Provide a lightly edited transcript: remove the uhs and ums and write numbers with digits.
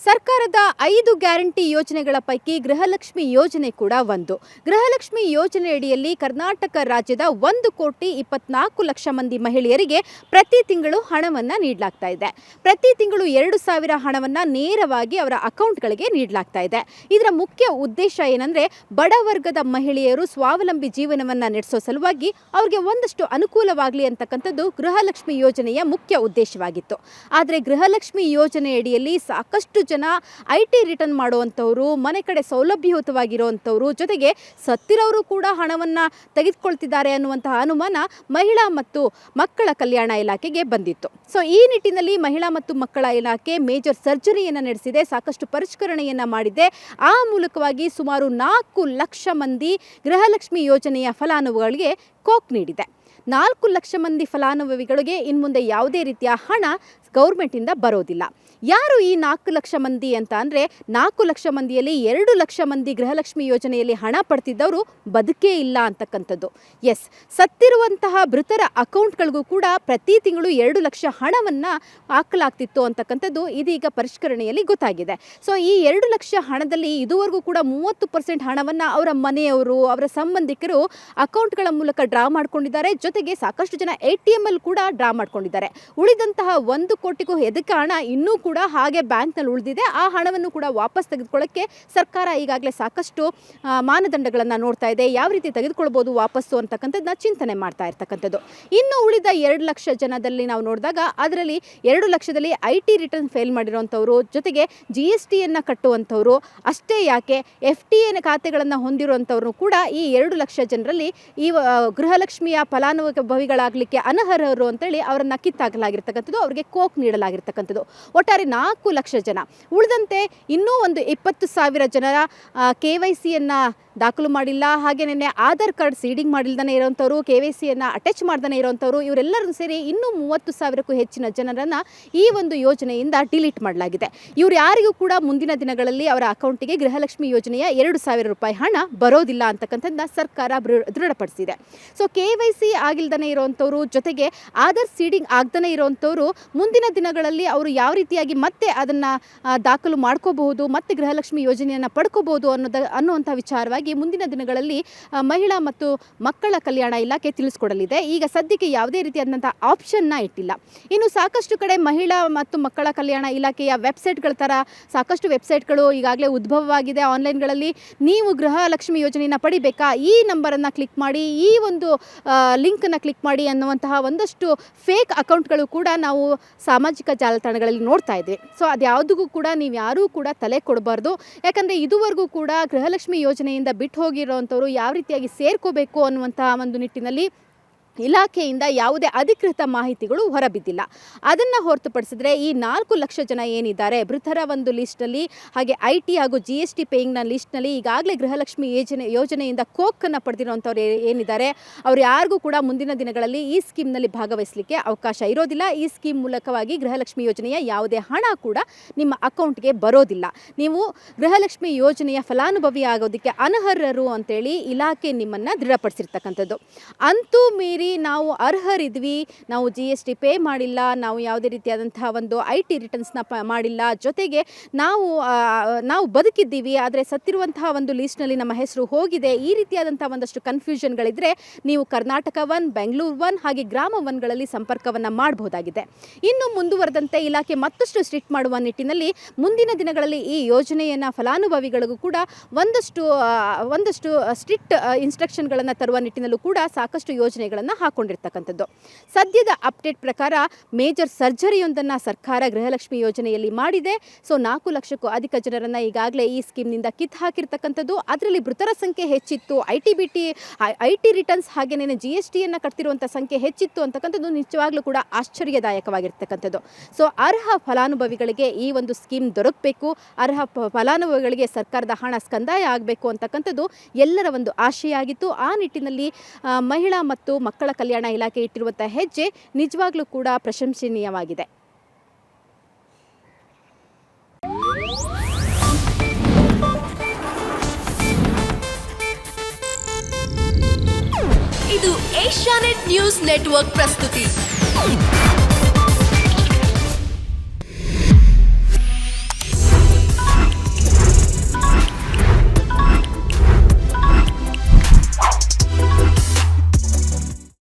ಸರ್ಕಾರದ 5 ಗ್ಯಾರಂಟಿ ಯೋಜನೆಗಳ ಪೈಕಿ ಗೃಹಲಕ್ಷ್ಮಿ ಯೋಜನೆ ಕೂಡ ಒಂದು. ಗೃಹಲಕ್ಷ್ಮಿ ಯೋಜನೆಯಡಿಯಲ್ಲಿ ಕರ್ನಾಟಕ ರಾಜ್ಯದ 1,24,00,000 ಮಂದಿ ಮಹಿಳೆಯರಿಗೆ ಪ್ರತಿ ತಿಂಗಳು ಹಣವನ್ನು ನೀಡಲಾಗ್ತಾ ಇದೆ. ಪ್ರತಿ ತಿಂಗಳು 2,000 ಹಣವನ್ನು ನೇರವಾಗಿ ಅವರ ಅಕೌಂಟ್ಗಳಿಗೆ ನೀಡಲಾಗ್ತಾ ಇದೆ. ಇದರ ಮುಖ್ಯ ಉದ್ದೇಶ ಏನಂದರೆ, ಬಡವರ್ಗದ ಮಹಿಳೆಯರು ಸ್ವಾವಲಂಬಿ ಜೀವನವನ್ನು ನಡೆಸೋ ಸಲುವಾಗಿ ಅವರಿಗೆ ಒಂದಷ್ಟು ಅನುಕೂಲವಾಗಲಿ ಅಂತಕ್ಕಂಥದ್ದು ಗೃಹಲಕ್ಷ್ಮಿ ಯೋಜನೆಯ ಮುಖ್ಯ ಉದ್ದೇಶವಾಗಿತ್ತು. ಆದರೆ ಗೃಹಲಕ್ಷ್ಮಿ ಯೋಜನೆಯಡಿಯಲ್ಲಿ ಸಾಕಷ್ಟು ಜನ IT ರಿಟರ್ನ್ ಮಾಡುವಂಥವರು, ಮನೆ ಕಡೆ ಸೌಲಭ್ಯಯುತವಾಗಿರುವಂಥವರು, ಜೊತೆಗೆ ಸತ್ತಿರೋರು ಕೂಡ ಹಣವನ್ನು ತೆಗೆದುಕೊಳ್ತಿದ್ದಾರೆ ಅನ್ನುವಂತಹ ಅನುಮಾನ ಮಹಿಳಾ ಮತ್ತು ಮಕ್ಕಳ ಕಲ್ಯಾಣ ಇಲಾಖೆಗೆ ಬಂದಿತ್ತು. ಸೊ ಈ ನಿಟ್ಟಿನಲ್ಲಿ ಮಹಿಳಾ ಮತ್ತು ಮಕ್ಕಳ ಇಲಾಖೆ ಮೇಜರ್ ಸರ್ಜರಿಯನ್ನು ನಡೆಸಿದೆ, ಸಾಕಷ್ಟು ಪರಿಷ್ಕರಣೆಯನ್ನು ಮಾಡಿದೆ. ಆ ಮೂಲಕವಾಗಿ ಸುಮಾರು 4 ಲಕ್ಷ ಮಂದಿ ಗೃಹಲಕ್ಷ್ಮಿ ಯೋಜನೆಯ ಫಲಾನುಭವಿಗಳಿಗೆ ಕೋಕ್ ನೀಡಿದೆ. 4 ಲಕ್ಷ ಮಂದಿ ಫಲಾನುಭವಿಗಳಿಗೆ ಇನ್ಮುಂದೆ ಯಾವುದೇ ರೀತಿಯ ಹಣ ಗೌರ್ಮೆಂಟಿಂದ ಬರೋದಿಲ್ಲ. ಯಾರು ಈ 4 ಲಕ್ಷ ಮಂದಿ ಅಂತ ಅಂದರೆ, 4 ಲಕ್ಷ ಮಂದಿಯಲ್ಲಿ 2 ಲಕ್ಷ ಮಂದಿ ಗೃಹಲಕ್ಷ್ಮಿ ಯೋಜನೆಯಲ್ಲಿ ಹಣ ಪಡ್ತಿದ್ದವರು ಬದುಕೇ ಇಲ್ಲ ಅಂತಕ್ಕಂಥದ್ದು. ಎಸ್, ಸತ್ತಿರುವಂತಹ ಮೃತರ ಅಕೌಂಟ್ಗಳಿಗೂ ಕೂಡ ಪ್ರತಿ ತಿಂಗಳು 2 ಲಕ್ಷ ಹಣವನ್ನು ಹಾಕಲಾಗ್ತಿತ್ತು ಅಂತಕ್ಕಂಥದ್ದು ಇದೀಗ ಪರಿಷ್ಕರಣೆಯಲ್ಲಿ ಗೊತ್ತಾಗಿದೆ. ಸೊ ಈ 2 ಲಕ್ಷ ಹಣದಲ್ಲಿ ಇದುವರೆಗೂ ಕೂಡ 30% ಹಣವನ್ನು ಅವರ ಮನೆಯವರು, ಅವರ ಸಂಬಂಧಿಕರು ಅಕೌಂಟ್ಗಳ ಮೂಲಕ ಡ್ರಾ ಮಾಡ್ಕೊಂಡಿದ್ದಾರೆ. ಜೊತೆಗೆ ಸಾಕಷ್ಟು ಜನ ATM ಅಲ್ಲಿ ಕೂಡ ಡ್ರಾ ಮಾಡ್ಕೊಂಡಿದ್ದಾರೆ. ಉಳಿದಂತಹ 1 ಕೋಟಿಗೂ ಹೆಚ್ಚು ಹಣ ಇನ್ನೂ ಕೂಡ ಹಾಗೆ ಬ್ಯಾಂಕ್ನಲ್ಲಿ ಉಳಿದಿದೆ. ಆ ಹಣವನ್ನು ಕೂಡ ವಾಪಸ್ ತೆಗೆದುಕೊಳ್ಳೋಕ್ಕೆ ಸರ್ಕಾರ ಈಗಾಗಲೇ ಸಾಕಷ್ಟು ಮಾನದಂಡಗಳನ್ನು ನೋಡ್ತಾ ಇದೆ. ಯಾವ ರೀತಿ ತೆಗೆದುಕೊಳ್ಬೋದು ವಾಪಸ್ಸು ಅಂತಕ್ಕಂಥದ್ದನ್ನ ಚಿಂತನೆ ಮಾಡ್ತಾ ಇರ್ತಕ್ಕಂಥದ್ದು. ಇನ್ನು ಉಳಿದ 2 ಲಕ್ಷ ಜನದಲ್ಲಿ ನಾವು ನೋಡಿದಾಗ ಅದರಲ್ಲಿ 2 ಲಕ್ಷದಲ್ಲಿ IT ರಿಟರ್ನ್ ಫೇಲ್ ಮಾಡಿರುವಂಥವ್ರು, ಜೊತೆಗೆ GSTಯನ್ನು ಕಟ್ಟುವಂಥವ್ರು, ಅಷ್ಟೇ ಯಾಕೆ FTA ಖಾತೆಗಳನ್ನು ಹೊಂದಿರುವಂಥವ್ರು ಕೂಡ ಈ 2 ಲಕ್ಷ ಜನರಲ್ಲಿ ಈ ಗೃಹಲಕ್ಷ್ಮಿಯ ಫಲಾನುಭವಿಗಳಾಗಲಿಕ್ಕೆ ಅನರ್ಹರು ಅಂತೇಳಿ ಅವರನ್ನು ಕಿತ್ತಾಕಲಾಗಿರ್ತಕ್ಕಂಥದ್ದು, ಅವರಿಗೆ ಕೋಕ್ ನೀಡಲಾಗಿರ್ತಕ್ಕಂಥದ್ದು. ಒಟ್ಟಾರೆ 4 ಲಕ್ಷ ಜನ. ಉಳಿದಂತೆ ಇನ್ನೂ ಒಂದು 20,000 ಜನರ KYCಯನ್ನು ದಾಖಲು ಮಾಡಿಲ್ಲ, ಹಾಗೆಯೇ ಆಧಾರ್ ಕಾರ್ಡ್ ಸೀಡಿಂಗ್ ಮಾಡಿಲ್ದೇ ಇರೋಂಥವ್ರು, KYCಯನ್ನು ಅಟ್ಯಾಚ್ ಮಾಡ್ದೇ ಇರೋಂಥವ್ರು, ಇವರೆಲ್ಲರೂ ಸೇರಿ ಇನ್ನೂ 30,000ಕ್ಕೂ ಹೆಚ್ಚಿನ ಜನರನ್ನು ಈ ಒಂದು ಯೋಜನೆಯಿಂದ ಡಿಲೀಟ್ ಮಾಡಲಾಗಿದೆ. ಇವರು ಯಾರಿಗೂ ಕೂಡ ಮುಂದಿನ ದಿನಗಳಲ್ಲಿ ಅವರ ಅಕೌಂಟಿಗೆ ಗೃಹಲಕ್ಷ್ಮಿ ಯೋಜನೆಯ 2,000 ರೂಪಾಯಿ ಹಣ ಬರೋದಿಲ್ಲ ಅಂತಕ್ಕಂಥದ್ದನ್ನ ಸರ್ಕಾರ ದೃಢಪಡಿಸಿದೆ. ಸೊ KYC ಆಗಿಲ್ದೇ ಇರೋಂಥವ್ರು, ಜೊತೆಗೆ ಆಧಾರ್ ಸೀಡಿಂಗ್ ಆಗದೇ ಇರೋಂಥವ್ರು ಮುಂದಿನ ದಿನಗಳಲ್ಲಿ ಅವರು ಯಾವ ರೀತಿಯಾಗಿ ಮತ್ತೆ ಅದನ್ನು ದಾಖಲು ಮಾಡ್ಕೋಬಹುದು, ಮತ್ತೆ ಗೃಹಲಕ್ಷ್ಮಿ ಯೋಜನೆಯನ್ನು ಪಡ್ಕೋಬಹುದು ಅನ್ನುವಂಥ ವಿಚಾರವಾಗಿ ಮುಂದಿನ ದಿನಗಳಲ್ಲಿ ಮಹಿಳಾ ಮತ್ತು ಮಕ್ಕಳ ಕಲ್ಯಾಣ ಇಲಾಖೆ ತಿಳಿಸ್ಕೊಡಲಿದೆ. ಈಗ ಸದ್ಯಕ್ಕೆ ಯಾವುದೇ ರೀತಿಯಾದಂಥ ಆಪ್ಷನ್ನ ಇಟ್ಟಿಲ್ಲ. ಇನ್ನು ಸಾಕಷ್ಟು ಕಡೆ ಮಹಿಳಾ ಮತ್ತು ಮಕ್ಕಳ ಕಲ್ಯಾಣ ಇಲಾಖೆಯ ವೆಬ್ಸೈಟ್ಗಳ ಥರ ಸಾಕಷ್ಟು ವೆಬ್ಸೈಟ್ಗಳು ಈಗಾಗಲೇ ಉದ್ಭವವಾಗಿದೆ ಆನ್ಲೈನ್ಗಳಲ್ಲಿ. ನೀವು ಗೃಹಲಕ್ಷ್ಮಿ ಯೋಜನೆಯನ್ನು ಪಡಿಬೇಕಾ, ಈ ನಂಬರನ್ನು ಕ್ಲಿಕ್ ಮಾಡಿ, ಈ ಒಂದು ಲಿಂಕನ್ನು ಕ್ಲಿಕ್ ಮಾಡಿ ಅನ್ನುವಂತಹ ಒಂದಷ್ಟು ಫೇಕ್ ಅಕೌಂಟ್ಗಳು ಕೂಡ ನಾವು ಸಾಮಾಜಿಕ ಜಾಲತಾಣಗಳಲ್ಲಿ ನೋಡ್ತಾ ಇದ್ವಿ. ಸೊ ಅದ್ಯಾವುದಕ್ಕೂ ಕೂಡ ನೀವು ಯಾರೂ ಕೂಡ ತಲೆ ಕೊಡಬಾರ್ದು. ಯಾಕಂದರೆ ಇದುವರೆಗೂ ಕೂಡ ಗೃಹಲಕ್ಷ್ಮಿ ಯೋಜನೆಯಿಂದ ಬಿಟ್ಟು ಹೋಗಿರೋವಂಥವ್ರು ಯಾವ ರೀತಿಯಾಗಿ ಸೇರ್ಕೋಬೇಕು ಅನ್ನುವಂತಹ ಒಂದು ನಿಟ್ಟಿನಲ್ಲಿ ಇಲಾಖೆಯಿಂದ ಯಾವುದೇ ಅಧಿಕೃತ ಮಾಹಿತಿಗಳು ಹೊರಬಿದ್ದಿಲ್ಲ. ಅದನ್ನು ಹೊರತುಪಡಿಸಿದ್ರೆ ಈ 4 ಲಕ್ಷ ಜನ ಏನಿದ್ದಾರೆ ಮೃತರ ಒಂದು ಲಿಸ್ಟಲ್ಲಿ, ಹಾಗೆ IT ಹಾಗೂ GST ಪೇಯಿಂಗ್ನ ಲಿಸ್ಟ್ನಲ್ಲಿ ಈಗಾಗಲೇ ಗೃಹಲಕ್ಷ್ಮಿ ಯೋಜನೆಯಿಂದ ಕೋಕನ್ನು ಪಡೆದಿರುವಂಥವ್ರು ಏನಿದ್ದಾರೆ, ಅವ್ರು ಯಾರಿಗೂ ಕೂಡ ಮುಂದಿನ ದಿನಗಳಲ್ಲಿ ಈ ಸ್ಕೀಮ್ನಲ್ಲಿ ಭಾಗವಹಿಸಲಿಕ್ಕೆ ಅವಕಾಶ ಇರೋದಿಲ್ಲ. ಈ ಸ್ಕೀಮ್ ಮೂಲಕವಾಗಿ ಗೃಹಲಕ್ಷ್ಮಿ ಯೋಜನೆಯ ಯಾವುದೇ ಹಣ ಕೂಡ ನಿಮ್ಮ ಅಕೌಂಟ್ಗೆ ಬರೋದಿಲ್ಲ. ನೀವು ಗೃಹಲಕ್ಷ್ಮಿ ಯೋಜನೆಯ ಫಲಾನುಭವಿ ಆಗೋದಕ್ಕೆ ಅನರ್ಹರು ಅಂತೇಳಿ ಇಲಾಖೆ ನಿಮ್ಮನ್ನು ದೃಢಪಡಿಸಿರ್ತಕ್ಕಂಥದ್ದು. ಅಂತೂ ಮೀರಿ ನಾವು ಅರ್ಹರಿದ್ವಿ, ನಾವು GST ಪೇ ಮಾಡಿಲ್ಲ, ನಾವು ಯಾವುದೇ ರೀತಿಯಾದಂತಹ ಒಂದು IT ರಿಟರ್ನ್ಸ್ನ ಮಾಡಿಲ್ಲ, ಜೊತೆಗೆ ನಾವು ಬದುಕಿದ್ದೀವಿ, ಆದರೆ ಸತ್ತಿರುವಂತಹ ಒಂದು ಲೀಸ್ಟ್ನಲ್ಲಿ ನಮ್ಮ ಹೆಸರು ಹೋಗಿದೆ, ಈ ರೀತಿಯಾದಂಥ ಒಂದಷ್ಟು ಕನ್ಫ್ಯೂಷನ್ಗಳಿದ್ದರೆ ನೀವು ಕರ್ನಾಟಕ 1, ಬೆಂಗಳೂರು 1 ಹಾಗೆ ಗ್ರಾಮ 1ಗಳಲ್ಲಿ ಸಂಪರ್ಕವನ್ನು ಮಾಡಬಹುದಾಗಿದೆ. ಇನ್ನು ಮುಂದುವರೆದಂತೆ ಇಲಾಖೆ ಮತ್ತಷ್ಟು ಸ್ಟ್ರಿಕ್ಟ್ ಮಾಡುವ ನಿಟ್ಟಿನಲ್ಲಿ ಮುಂದಿನ ದಿನಗಳಲ್ಲಿ ಈ ಯೋಜನೆಯನ್ನು ಫಲಾನುಭವಿಗಳಿಗೂ ಕೂಡ ಒಂದಷ್ಟು ಸ್ಟ್ರಿಕ್ಟ್ ಇನ್ಸ್ಟ್ರಕ್ಷನ್ಗಳನ್ನು ತರುವ ನಿಟ್ಟಿನಲ್ಲೂ ಕೂಡ ಸಾಕಷ್ಟು ಯೋಜನೆಗಳನ್ನು ಹಾಕೊಂಡಿರ್ತಕ್ಕಂಥದ್ದು. ಸದ್ಯದ ಅಪ್ಡೇಟ್ ಪ್ರಕಾರ ಮೇಜರ್ ಸರ್ಜರಿಯೊಂದನ್ನು ಸರ್ಕಾರ ಗೃಹಲಕ್ಷ್ಮಿ ಯೋಜನೆಯಲ್ಲಿ ಮಾಡಿದೆ. ಸೊ 4 ಲಕ್ಷಕ್ಕೂ ಅಧಿಕ ಜನರನ್ನು ಈಗಾಗಲೇ ಈ ಸ್ಕೀಮ್ನಿಂದ ಕಿತ್ತು ಹಾಕಿರ್ತಕ್ಕಂಥದ್ದು. ಅದರಲ್ಲಿ ಮೃತರ ಸಂಖ್ಯೆ ಹೆಚ್ಚಿತ್ತು, IT ರಿಟರ್ನ್ಸ್ ಹಾಗೆಯೇ GSTಯನ್ನು ಕಟ್ತಿರುವಂಥ ಸಂಖ್ಯೆ ಹೆಚ್ಚಿತ್ತು ಅಂತಕ್ಕಂಥದ್ದು ನಿಜವಾಗ್ಲೂ ಕೂಡ ಆಶ್ಚರ್ಯದಾಯಕವಾಗಿರ್ತಕ್ಕಂಥದ್ದು. ಸೊ ಅರ್ಹ ಫಲಾನುಭವಿಗಳಿಗೆ ಈ ಒಂದು ಸ್ಕೀಮ್ ದೊರಕಬೇಕು, ಅರ್ಹ ಫಲಾನುಭವಿಗಳಿಗೆ ಸರ್ಕಾರದ ಹಣ ಸ್ಕಂದಾಯ ಆಗಬೇಕು ಅಂತಕ್ಕಂಥದ್ದು ಎಲ್ಲರ ಒಂದು ಆಶಯ ಆಗಿತ್ತು. ಆ ನಿಟ್ಟಿನಲ್ಲಿ ಮಹಿಳಾ ಮತ್ತು ಮಕ್ಕಳ ಕಲ್ಯಾಣ ಇಲಾಖೆ ಇಟ್ಟಿರುವಂಥ ಹೆಜ್ಜೆ ನಿಜವಾಗ್ಲೂ ಕೂಡ ಪ್ರಶಂಸನೀಯವಾಗಿದೆ. ಇದು ಏಷ್ಯಾನೆಟ್ ನ್ಯೂಸ್ ನೆಟ್ವರ್ಕ್ ಪ್ರಸ್ತುತಿ.